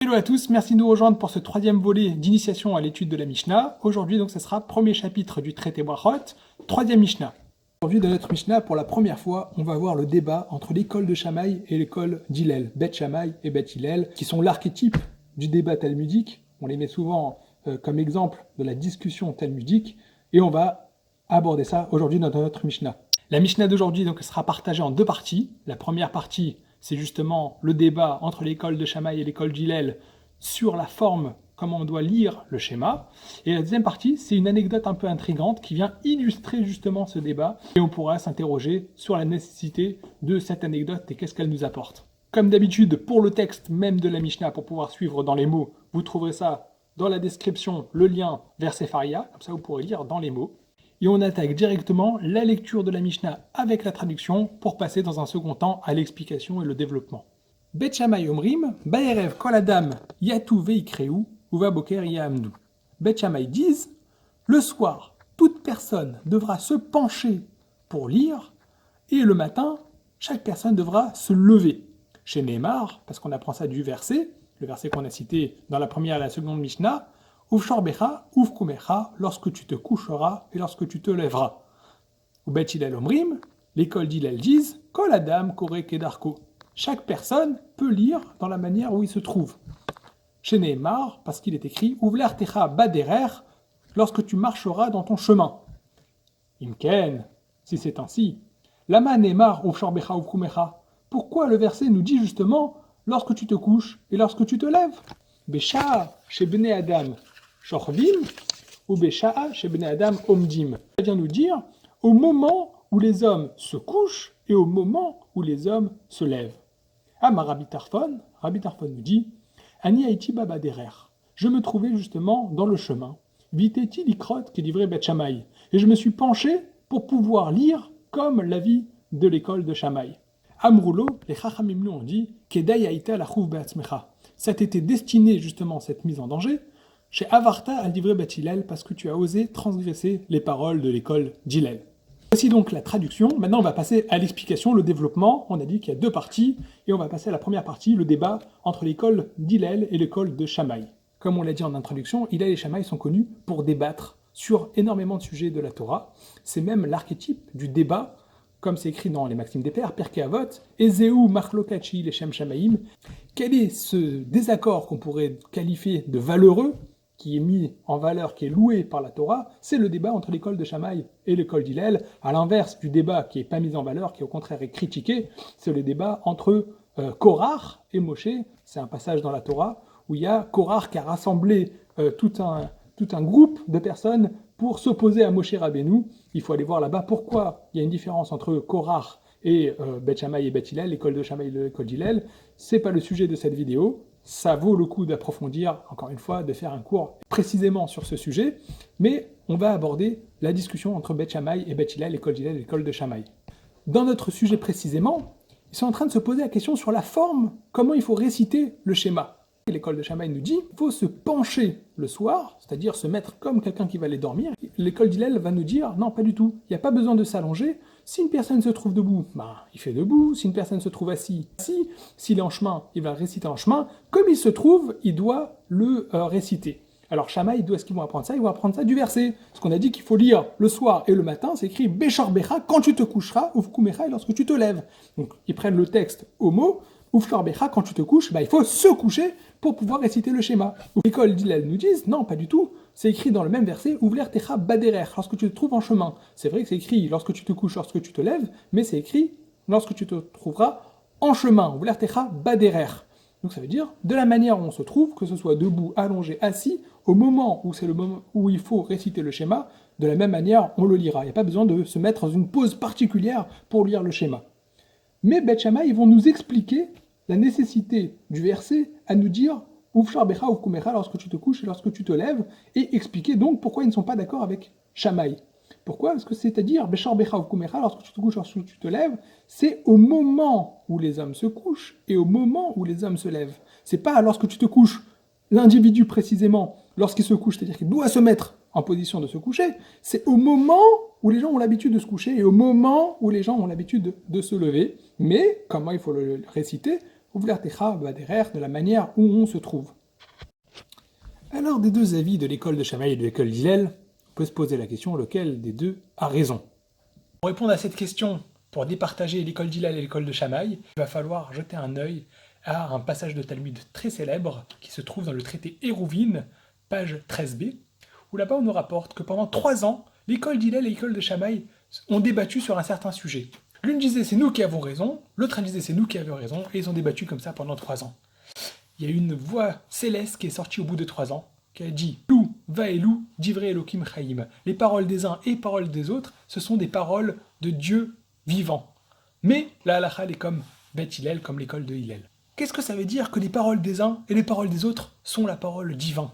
Hello à tous, merci de nous rejoindre pour ce troisième volet d'initiation à l'étude de la Mishnah. Aujourd'hui, donc, ce sera premier chapitre du traité Brachot, troisième Mishnah. Aujourd'hui, dans notre Mishnah, pour la première fois, on va voir le débat entre l'école de Shammai et l'école d'Hillel, Beth Shammai et Beth Hillel, qui sont l'archétype du débat talmudique. On les met souvent comme exemple de la discussion talmudique, et on va aborder ça aujourd'hui dans notre Mishnah. La Mishnah d'aujourd'hui donc sera partagée en deux parties. La première partie, c'est justement le débat entre l'école de Shammai et l'école d'Hillel sur la forme, comment on doit lire le schéma. Et la deuxième partie, c'est une anecdote un peu intrigante qui vient illustrer justement ce débat. Et on pourra s'interroger sur la nécessité de cette anecdote et qu'est-ce qu'elle nous apporte. Comme d'habitude, pour le texte même de la Mishnah, pour pouvoir suivre dans les mots, vous trouverez ça dans la description, le lien vers Sefaria, comme ça vous pourrez lire dans les mots. Et on attaque directement la lecture de la Mishnah avec la traduction pour passer dans un second temps à l'explication et le développement. Bet Shammai Omrim, Baerev Kol Adam Yatu Veikreu, Uva Boker Yahamdu. Bet Shammai disent, le soir, toute personne devra se pencher pour lire, et le matin, chaque personne devra se lever. Chez Neymar, parce qu'on apprend ça du verset, le verset qu'on a cité dans la première et la seconde Mishnah, Uf shorbecha, uf kumecha, lorsque tu te coucheras et lorsque tu te lèveras. Ou Bet Hillel Omrim, l'école d'Hillel disent, Kol Adam Kore Kedarko. Chaque personne peut lire dans la manière où il se trouve. Chez Neymar, parce qu'il est écrit, Uvler Techa Baderer, lorsque tu marcheras dans ton chemin. Imken, si c'est ainsi. Lama Neymar Uf shorbecha uf kumecha. Pourquoi le verset nous dit justement, lorsque tu te couches et lorsque tu te lèves? Besha, chez Bnei Adam. Shorvim ou Besha'a chez Bnei Adam Omdim. Ça vient nous dire au moment où les hommes se couchent et au moment où les hommes se lèvent. Ah, ma Rabbi Tarfon nous dit Ani Haïti Baba Derer. Je me trouvais justement dans le chemin. Viteti likrot qui livrait Bet Shammai. Et je me suis penché pour pouvoir lire comme l'avis de l'école de Shammai. Amroulo, les Chachamim lui ont dit Kedai Haïta la Chouv Beatzmecha. Ça t'était destiné justement cette mise en danger chez Avarta al livré Bet Hillel parce que tu as osé transgresser les paroles de l'école d'Hillel. Voici donc la traduction. Maintenant, on va passer à l'explication, le développement. On a dit qu'il y a deux parties et on va passer à la première partie, le débat entre l'école d'Hillel et l'école de Shammai. Comme on l'a dit en introduction, Hillel et Shammai sont connus pour débattre sur énormément de sujets de la Torah. C'est même l'archétype du débat, comme c'est écrit dans les Maximes des Pères, Pirkei Avot, Ezeu Machlokachi Leshem Shamaim. Quel est ce désaccord qu'on pourrait qualifier de valeureux, qui est mis en valeur, qui est loué par la Torah? C'est le débat entre l'école de Shammai et l'école d'Hillel, à l'inverse du débat qui n'est pas mis en valeur, qui au contraire est critiqué, c'est le débat entre Korach et Moshe. C'est un passage dans la Torah où il y a Korach qui a rassemblé tout un groupe de personnes pour s'opposer à Moshe Rabbeinu. Il faut aller voir là-bas pourquoi il y a une différence entre Korach et Bet Shammai et Bet Hillel, l'école de Shammai et l'école d'Hillel. C'est pas le sujet de cette vidéo. Ça vaut le coup d'approfondir, encore une fois, de faire un cours précisément sur ce sujet, mais on va aborder la discussion entre Bet Shammai et Bet Hillel, l'école d'Hillel et l'école de Shammai. Dans notre sujet précisément, ils sont en train de se poser la question sur la forme, comment il faut réciter le schéma. Et l'école de Shammai nous dit qu'il faut se pencher le soir, c'est-à-dire se mettre comme quelqu'un qui va aller dormir. L'école d'Hillel va nous dire non, pas du tout, il n'y a pas besoin de s'allonger. Si une personne se trouve debout, il fait debout. Si une personne se trouve assis, s'il est en chemin, il va réciter en chemin. Comme il se trouve, il doit le réciter. Alors Shammai, d'où est-ce qu'ils vont apprendre ça? Ils vont apprendre ça du verset. Parce qu'on a dit qu'il faut lire le soir et le matin, c'est écrit Béchor Becha, quand tu te coucheras, ou Kumecha, et lorsque tu te lèves. Donc ils prennent le texte au mot, Ufshor Becha, quand tu te couches, il faut se coucher pour pouvoir réciter le schéma. L'école d'Hillel nous disent, non, pas du tout. C'est écrit dans le même verset, Ouvler Techa Baderer, lorsque tu te trouves en chemin. C'est vrai que c'est écrit lorsque tu te couches, lorsque tu te lèves, mais c'est écrit lorsque tu te trouveras en chemin. Ouvler Techa Baderer. Donc ça veut dire, de la manière où on se trouve, que ce soit debout, allongé, assis, au moment où c'est le moment où il faut réciter le schéma, de la même manière, on le lira. Il n'y a pas besoin de se mettre dans une pause particulière pour lire le schéma. Mais Bet Shammai, ils vont nous expliquer la nécessité du verset à nous dire Ufshar Becha Uf Kumecha lorsque tu te couches et lorsque tu te lèves, et expliquer donc pourquoi ils ne sont pas d'accord avec Shammai. Pourquoi? Parce que c'est-à-dire Beshar Becha Uf Kumecha lorsque tu te couches, lorsque tu te lèves, c'est au moment où les hommes se couchent et au moment où les hommes se lèvent. C'est pas lorsque tu te couches, l'individu précisément, lorsqu'il se couche, c'est-à-dire qu'il doit se mettre en position de se coucher, c'est au moment où les gens ont l'habitude de se coucher et au moment où les gens ont l'habitude de se lever. Mais comment il faut le réciter? Uvlertecha Baderer, de la manière où on se trouve. Alors, des deux avis de l'école de Shammai et de l'école d'Hillel, on peut se poser la question lequel des deux a raison. Pour répondre à cette question, pour départager l'école d'Hillel et l'école de Shammai, il va falloir jeter un œil à un passage de Talmud très célèbre qui se trouve dans le traité Hérouvine, page 13b, où là-bas on nous rapporte que pendant 3 ans, l'école d'Hillel et l'école de Shammai ont débattu sur un certain sujet. L'une disait c'est nous qui avons raison, l'autre disait c'est nous qui avons raison, et ils ont débattu comme ça pendant 3 ans. Il y a une voix céleste qui est sortie au bout de 3 ans, qui a dit « Lou, vaelou, divrei Elohim chaim ». Les paroles des uns et les paroles des autres, ce sont des paroles de Dieu vivant. Mais la halakha, elle est comme Beth Hillel, comme l'école de Hillel. Qu'est-ce que ça veut dire que les paroles des uns et les paroles des autres sont la parole divine?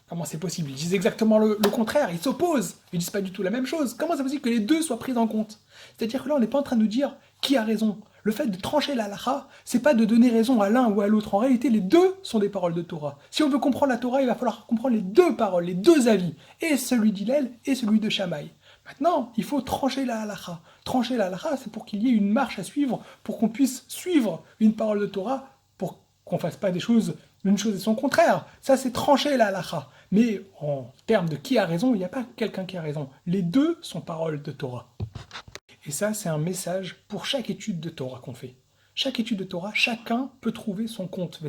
Comment c'est possible? Ils disent exactement le contraire, ils s'opposent, ils disent pas du tout la même chose. Comment c'est possible que les deux soient pris en compte? C'est-à-dire que là, on n'est pas en train de nous dire qui a raison. Le fait de trancher la halakha, c'est pas de donner raison à l'un ou à l'autre. En réalité, les deux sont des paroles de Torah. Si on veut comprendre la Torah, il va falloir comprendre les deux paroles, les deux avis, et celui d'Hillel et celui de Shammai. Maintenant, il faut trancher la halakha. Trancher la halakha, c'est pour qu'il y ait une marche à suivre, pour qu'on puisse suivre une parole de Torah, pour qu'on fasse pas des choses, une chose et son contraire. Ça, c'est trancher la halakha. Mais en termes de qui a raison, il n'y a pas quelqu'un qui a raison. Les deux sont paroles de Torah. Et ça, c'est un message pour chaque étude de Torah qu'on fait. Chaque étude de Torah, chacun peut trouver son compte.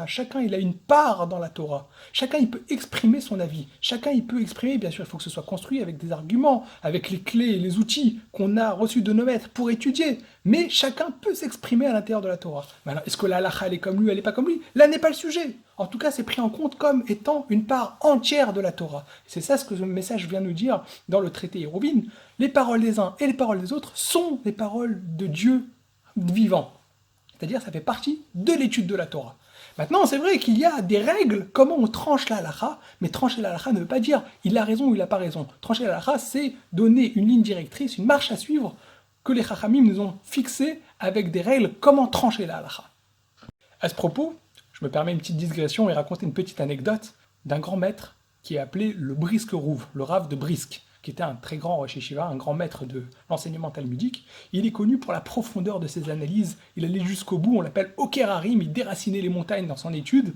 Chacun, il a une part dans la Torah. Chacun, il peut exprimer son avis. Chacun, il peut exprimer, bien sûr, il faut que ce soit construit avec des arguments, avec les clés et les outils qu'on a reçus de nos maîtres pour étudier. Mais chacun peut s'exprimer à l'intérieur de la Torah. Alors, est-ce que la halakha, elle est comme lui, elle n'est pas comme lui? Là n'est pas le sujet. En tout cas, c'est pris en compte comme étant une part entière de la Torah. C'est ça ce que ce message vient nous dire dans le traité Hérouvine. Les paroles des uns et les paroles des autres sont les paroles de Dieu vivant. C'est-à-dire, ça fait partie de l'étude de la Torah. Maintenant, c'est vrai qu'il y a des règles, comment on tranche la halakha, mais trancher la halakha ne veut pas dire il a raison ou il n'a pas raison. Trancher la halakha, c'est donner une ligne directrice, une marche à suivre que les chachamim nous ont fixée avec des règles, comment trancher la halakha. À ce propos, je me permets une petite digression et raconter une petite anecdote d'un grand maître qui est appelé le Briske Rouv, le Rav de Brisk, qui était un très grand Rosh Yeshiva, un grand maître de l'enseignement talmudique. Il est connu pour la profondeur de ses analyses, il allait jusqu'au bout, on l'appelle Oker Harim, il déracinait les montagnes dans son étude.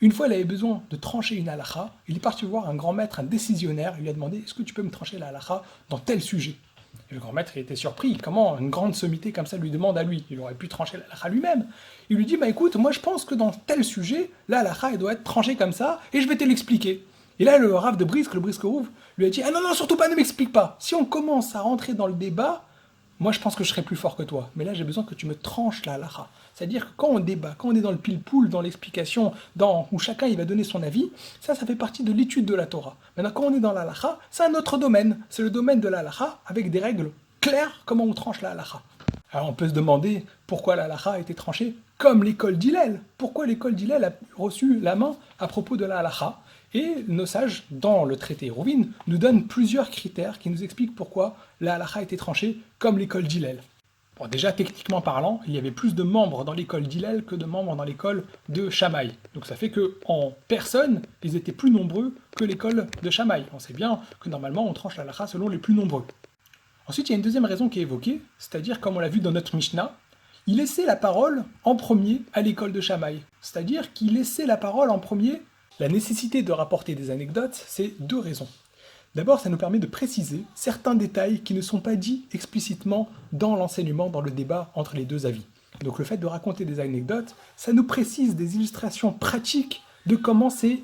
Une fois, il avait besoin de trancher une halakha, il est parti voir un grand maître, un décisionnaire, il lui a demandé « Est-ce que tu peux me trancher la halakha dans tel sujet ?» Et le grand maître il était surpris, comment une grande sommité comme ça lui demande à lui? Il aurait pu trancher la halakha lui-même. Il lui dit « Bah écoute, moi je pense que dans tel sujet, la halakha elle doit être tranchée comme ça, et je vais te l'expliquer. » Et là, le Rav de Brisk, le Briske Rouv, lui a dit « Ah non, non, surtout pas, ne m'explique pas. Si on commence à rentrer dans le débat, moi je pense que je serai plus fort que toi. Mais là, j'ai besoin que tu me tranches la halakha. » C'est-à-dire que quand on débat, quand on est dans le pile-poule, dans l'explication, où chacun il va donner son avis, ça fait partie de l'étude de la Torah. Maintenant, quand on est dans la halakha, c'est un autre domaine. C'est le domaine de la halakha, avec des règles claires, comment on tranche la halakha. Alors on peut se demander pourquoi la halakha a été tranchée comme l'école d'Hillel. Pourquoi l'école d'Hillel a reçu la main à propos de la halakha? Et nos sages, dans le traité Hérouvine, nous donnent plusieurs critères qui nous expliquent pourquoi la halakha a été tranchée comme l'école d'Hillel. Bon, déjà, techniquement parlant, il y avait plus de membres dans l'école d'Hillel que de membres dans l'école de Shammai. Donc ça fait qu'en personne, ils étaient plus nombreux que l'école de Shammai. On sait bien que normalement, on tranche la halakha selon les plus nombreux. Ensuite, il y a une deuxième raison qui est évoquée, c'est-à-dire, comme on l'a vu dans notre Mishnah, il laissait la parole en premier à l'école de Shammai. C'est-à-dire qu'il laissait la parole en premier. La nécessité de rapporter des anecdotes, c'est 2 raisons. D'abord, ça nous permet de préciser certains détails qui ne sont pas dits explicitement dans l'enseignement, dans le débat entre les deux avis. Donc le fait de raconter des anecdotes, ça nous précise des illustrations pratiques de comment c'est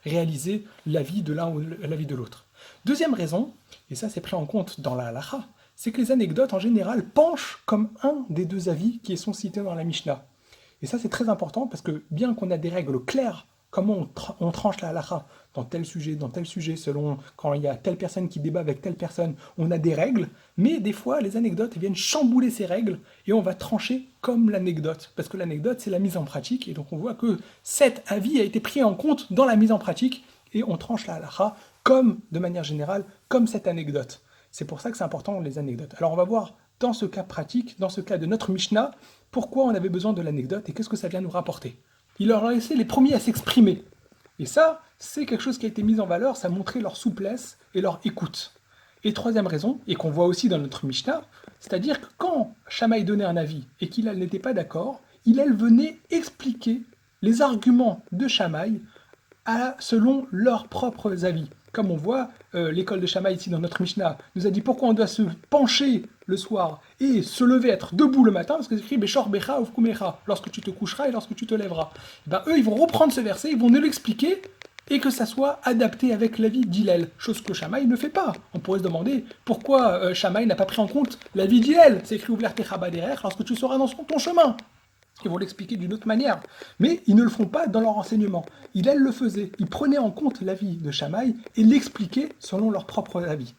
réalisé l'avis de l'un ou l'avis de l'autre. Deuxième raison, et ça c'est pris en compte dans la halakha, c'est que les anecdotes en général penchent comme un des 2 avis qui sont cités dans la Mishnah. Et ça c'est très important parce que bien qu'on a des règles claires, comment on tranche la halakha dans tel sujet, selon quand il y a telle personne qui débat avec telle personne, on a des règles, mais des fois les anecdotes viennent chambouler ces règles et on va trancher comme l'anecdote, parce que l'anecdote c'est la mise en pratique, et donc on voit que cet avis a été pris en compte dans la mise en pratique, et on tranche la halakha comme, de manière générale, comme cette anecdote. C'est pour ça que c'est important les anecdotes. Alors on va voir dans ce cas pratique, dans ce cas de notre Mishnah, pourquoi on avait besoin de l'anecdote et qu'est-ce que ça vient nous rapporter. Il leur a laissé les premiers à s'exprimer. Et ça, c'est quelque chose qui a été mis en valeur, ça a montré leur souplesse et leur écoute. Et troisième raison, et qu'on voit aussi dans notre Mishnah, c'est-à-dire que quand Shammai donnait un avis et qu'Hillel n'était pas d'accord, Hillel venait expliquer les arguments de Shammai selon leurs propres avis. Comme on voit, l'école de Shammai ici dans notre Mishnah nous a dit pourquoi on doit se pencher le soir et se lever, être debout le matin, parce que c'est écrit Beshor Becha Ufkumecha, lorsque tu te coucheras et lorsque tu te lèveras. Et ben, eux, ils vont reprendre ce verset, ils vont nous l'expliquer et que ça soit adapté avec l'avis d'Hillel, chose que Shammai ne fait pas. On pourrait se demander pourquoi Shammai n'a pas pris en compte l'avis d'Hillel. C'est écrit Ouvler Techa Baderer lorsque tu seras dans ton chemin. Ils vont l'expliquer d'une autre manière. Mais ils ne le font pas dans leur enseignement. Hillel le faisait. Ils prenaient en compte l'avis de Shammai et l'expliquaient selon leur propre avis.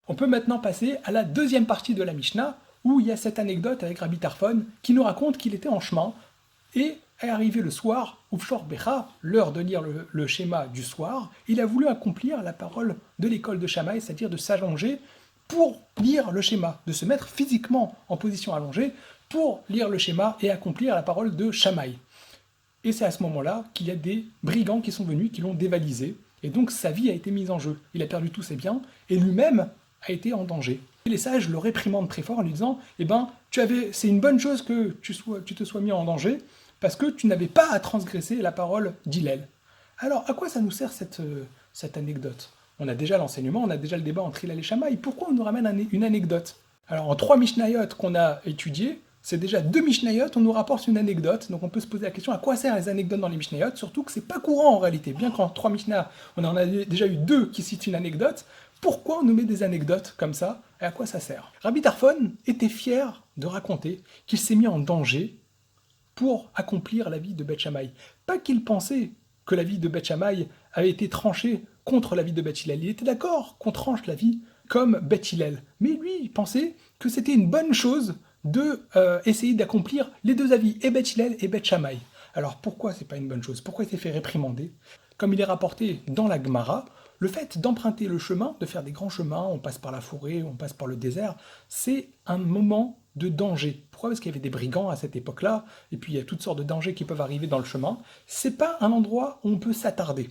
On peut maintenant passer à la deuxième partie de la Mishnah, où il y a cette anecdote avec Rabbi Tarfon, qui nous raconte qu'il était en chemin, et est arrivé le soir, Ufshor Becha, l'heure de lire le schéma du soir, il a voulu accomplir la parole de l'école de Shammai, c'est-à-dire de s'allonger pour lire le schéma, de se mettre physiquement en position allongée, pour lire le schéma et accomplir la parole de Shammai. Et c'est à ce moment-là qu'il y a des brigands qui sont venus, qui l'ont dévalisé, et donc sa vie a été mise en jeu. Il a perdu tous ses biens, et lui-même a été en danger. Et les sages le réprimandent très fort en lui disant « Eh ben, c'est une bonne chose que tu te sois mis en danger, parce que tu n'avais pas à transgresser la parole d'Hillel. » Alors, à quoi ça nous sert cette anecdote? On a déjà l'enseignement, on a déjà le débat entre Hillel et Shammai. Pourquoi on nous ramène une anecdote? Alors, en 3 Mishnayot qu'on a étudiées, c'est déjà 2 Mishnayot, on nous rapporte une anecdote, donc on peut se poser la question à quoi servent les anecdotes dans les Mishnayot, surtout que c'est pas courant en réalité, bien qu'en 3 Mishnah, on en a déjà eu 2 qui citent une anecdote, pourquoi on nous met des anecdotes comme ça, et à quoi ça sert? Rabbi Tarfon était fier de raconter qu'il s'est mis en danger pour accomplir la vie de Beth Shammai. Pas qu'il pensait que la vie de Beth Shammai avait été tranchée contre la vie de Beth Hillel, il était d'accord qu'on tranche la vie comme Beth Hillel, mais lui, il pensait que c'était une bonne chose de essayer d'accomplir les deux avis, et Beth Hillel et Beth Shammai. Alors pourquoi c'est pas une bonne chose? Pourquoi il s'est fait réprimander? Comme il est rapporté dans la Gemara, le fait d'emprunter le chemin, de faire des grands chemins, on passe par la forêt, on passe par le désert, c'est un moment de danger. Pourquoi? Parce qu'il y avait des brigands à cette époque-là, et puis il y a toutes sortes de dangers qui peuvent arriver dans le chemin. C'est pas un endroit où on peut s'attarder.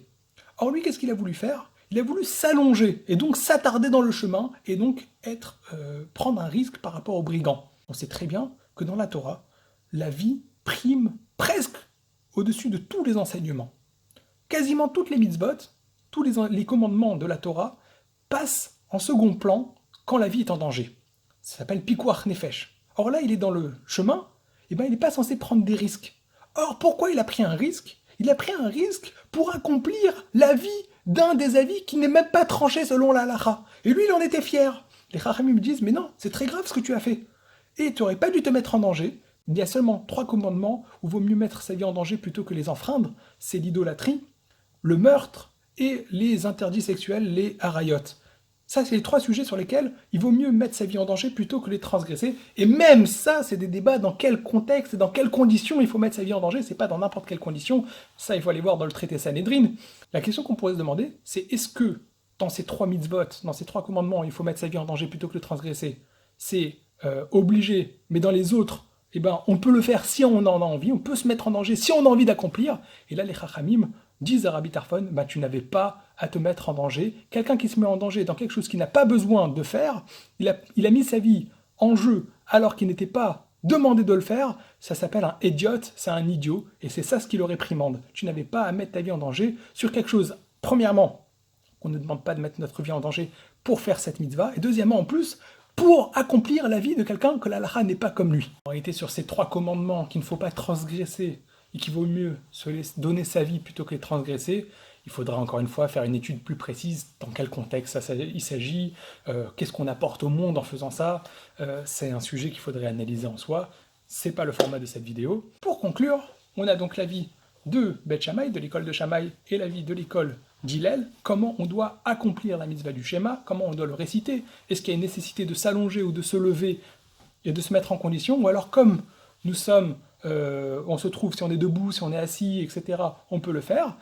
Or lui, qu'est-ce qu'il a voulu faire? Il a voulu s'allonger, et donc s'attarder dans le chemin, et donc prendre un risque par rapport aux brigands. On sait très bien que dans la Torah, la vie prime presque au-dessus de tous les enseignements. Quasiment toutes les mitzvot, tous les commandements de la Torah passent en second plan quand la vie est en danger. Ça s'appelle Pikuach Nefesh. Or là, il est dans le chemin, et ben il n'est pas censé prendre des risques. Or, pourquoi il a pris un risque? Il a pris un risque pour accomplir l'avis d'un des avis qui n'est même pas tranché selon la halakha. Et lui, il en était fier. Les Chachamim me disent, mais non, c'est très grave ce que tu as fait. Et tu n'aurais pas dû te mettre en danger. Il y a seulement 3 commandements où il vaut mieux mettre sa vie en danger plutôt que les enfreindre. C'est l'idolâtrie, le meurtre et les interdits sexuels, les harayot. Ça, c'est les 3 sujets sur lesquels il vaut mieux mettre sa vie en danger plutôt que les transgresser. Et même ça, c'est des débats dans quel contexte et dans quelles conditions il faut mettre sa vie en danger. C'est pas dans n'importe quelle condition. Ça, il faut aller voir dans le traité Sanhedrin. La question qu'on pourrait se demander, c'est est-ce que dans ces 3 mitzvot, dans ces 3 commandements, il faut mettre sa vie en danger plutôt que le transgresser? C'est obligé, mais dans les autres, eh ben, on peut le faire si on en a envie, on peut se mettre en danger si on a envie d'accomplir. Et là, les Chachamim disent à Rabbi Tarfon, bah, tu n'avais pas à te mettre en danger. Quelqu'un qui se met en danger dans quelque chose qu'il n'a pas besoin de faire, il a mis sa vie en jeu alors qu'il n'était pas demandé de le faire, ça s'appelle un idiot, c'est un idiot, et c'est ça ce qui le réprimande. Tu n'avais pas à mettre ta vie en danger sur quelque chose, premièrement, qu'on ne demande pas de mettre notre vie en danger pour faire cette mitzvah, et deuxièmement, en plus, pour accomplir la vie de quelqu'un que l'halakha n'est pas comme lui. En réalité, sur ces 3 commandements qu'il ne faut pas transgresser et qu'il vaut mieux se donner sa vie plutôt que les transgresser, il faudra encore une fois faire une étude plus précise dans quel contexte il s'agit, qu'est-ce qu'on apporte au monde en faisant ça. C'est un sujet qu'il faudrait analyser en soi. C'est pas le format de cette vidéo. Pour conclure, on a donc l'avis de Beth Shammai, de l'école de Shammai, et l'avis de l'école d'Hillel, comment on doit accomplir la mitzvah du schéma, comment on doit le réciter, est-ce qu'il y a une nécessité de s'allonger ou de se lever et de se mettre en condition, ou alors comme nous sommes, on se trouve, si on est debout, si on est assis, etc., on peut le faire,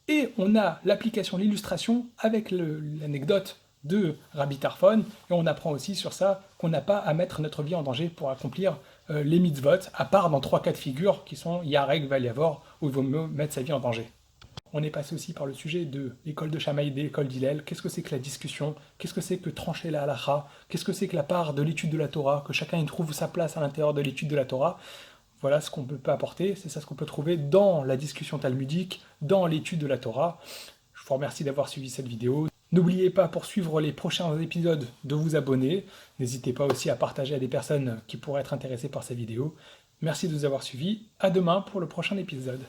et on a l'application, l'illustration avec l'anecdote de Rabbi Tarfon, et on apprend aussi sur ça qu'on n'a pas à mettre notre vie en danger pour accomplir les mitzvot, à part dans 3 cas de figure qui sont Yarek, Valiavor, où il vaut mieux mettre sa vie en danger. On est passé aussi par le sujet de l'école de Shammai et de l'école d'Hillel. Qu'est-ce que c'est que la discussion? Qu'est-ce que c'est que trancher la halakha? Qu'est-ce que c'est que la part de l'étude de la Torah? Que chacun y trouve sa place à l'intérieur de l'étude de la Torah. Voilà ce qu'on peut apporter, c'est ça ce qu'on peut trouver dans la discussion talmudique, dans l'étude de la Torah. Je vous remercie d'avoir suivi cette vidéo. N'oubliez pas, pour suivre les prochains épisodes, de vous abonner. N'hésitez pas aussi à partager à des personnes qui pourraient être intéressées par ces vidéos. Merci de nous avoir suivis. À demain pour le prochain épisode.